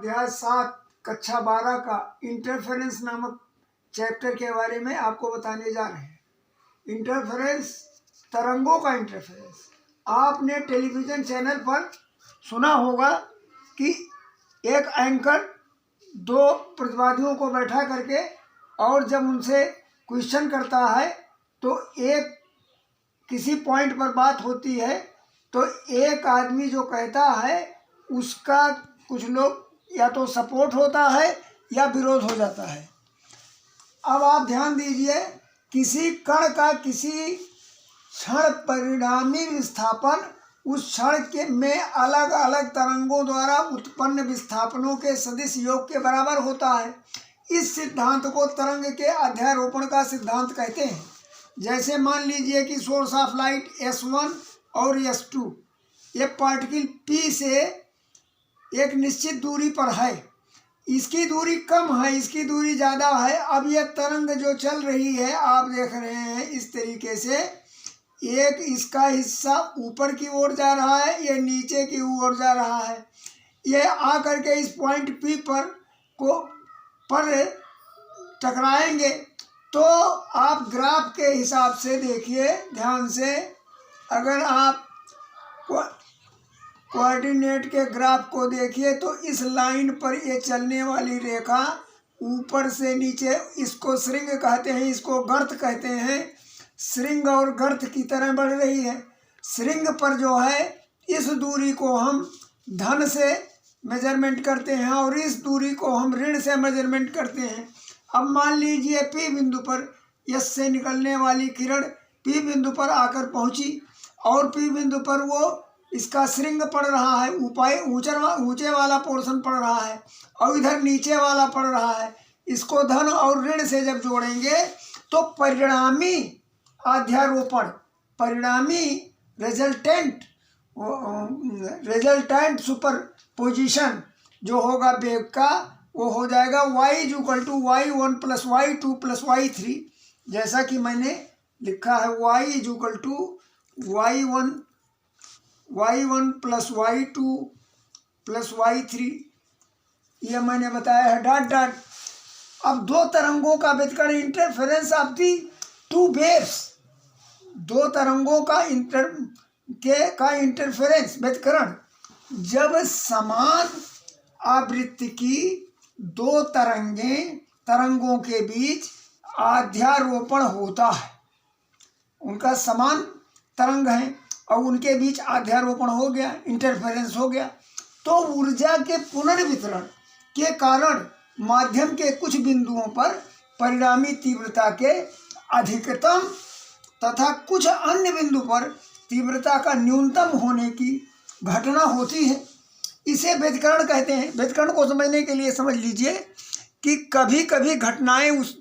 अध्याय 7 कक्षा 12 का इंटरफेरेंस नामक चैप्टर के बारे में आपको बताने जा रहे हैं। इंटरफेरेंस, तरंगों का इंटरफेरेंस। आपने टेलीविज़न चैनल पर सुना होगा कि एक एंकर दो प्रतिवादियों को बैठा करके और जब उनसे क्वेश्चन करता है तो एक किसी पॉइंट पर बात होती है तो एक आदमी जो कहता है उसका कुछ लोग या तो सपोर्ट होता है या विरोध हो जाता है। अब आप ध्यान दीजिए, किसी कण का किसी क्षण परिणामी विस्थापन उस क्षण के में अलग अलग तरंगों द्वारा उत्पन्न विस्थापनों के सदिश योग के बराबर होता है। इस सिद्धांत को तरंग के अध्यारोपण का सिद्धांत कहते हैं। जैसे मान लीजिए कि सोर्स ऑफ लाइट S1 और S2 ये पार्टिकल P से एक निश्चित दूरी पर है, इसकी दूरी कम है, इसकी दूरी ज़्यादा है। अब यह तरंग जो चल रही है आप देख रहे हैं इस तरीके से, एक इसका हिस्सा ऊपर की ओर जा रहा है, यह नीचे की ओर जा रहा है। यह आकर के इस पॉइंट P पर टकराएंगे। तो आप ग्राफ के हिसाब से देखिए ध्यान से, अगर आप कोऑर्डिनेट के ग्राफ को देखिए तो इस लाइन पर ये चलने वाली रेखा ऊपर से नीचे, इसको श्रृंग कहते हैं, इसको गर्त कहते हैं। श्रृंग और गर्त की तरह बढ़ रही है। श्रृंग पर जो है इस दूरी को हम धन से मेजरमेंट करते हैं और इस दूरी को हम ऋण से मेजरमेंट करते हैं। अब मान लीजिए P बिंदु पर S से निकलने वाली किरण P बिंदु पर आकर पहुंची और P बिंदु पर वो इसका श्रृंग पड़ रहा है, ऊंचे वाला पोर्शन पड़ रहा है और इधर नीचे वाला पड़ रहा है। इसको धन और ऋण से जब जोड़ेंगे तो परिणामी अध्यारोपण, परिणामी रिजल्टेंट सुपरपोजिशन जो होगा वेग का, वो हो जाएगा y = y1 + y2 + y3। जैसा कि मैंने लिखा है y = y1 + y2 + y3, यह मैंने बताया है डॉट डॉट। अब दो तरंगों का व्यतिकरण, interference of the two waves, दो तरंगों का इंटरफेरेंस व्यतिकरण, जब समान आवृत्ति की दो तरंगों के बीच अध्यारोपण होता है। उनका समान तरंग है और उनके बीच अध्यारोपण हो गया, इंटरफेरेंस हो गया, तो ऊर्जा के पुनर्वितरण के कारण माध्यम के कुछ बिंदुओं पर परिणामी तीव्रता के अधिकतम तथा कुछ अन्य बिंदु पर तीव्रता का न्यूनतम होने की घटना होती है। इसे व्यतिकरण कहते हैं। व्यतिकरण को समझने के लिए समझ लीजिए कि कभी कभी घटनाएं उस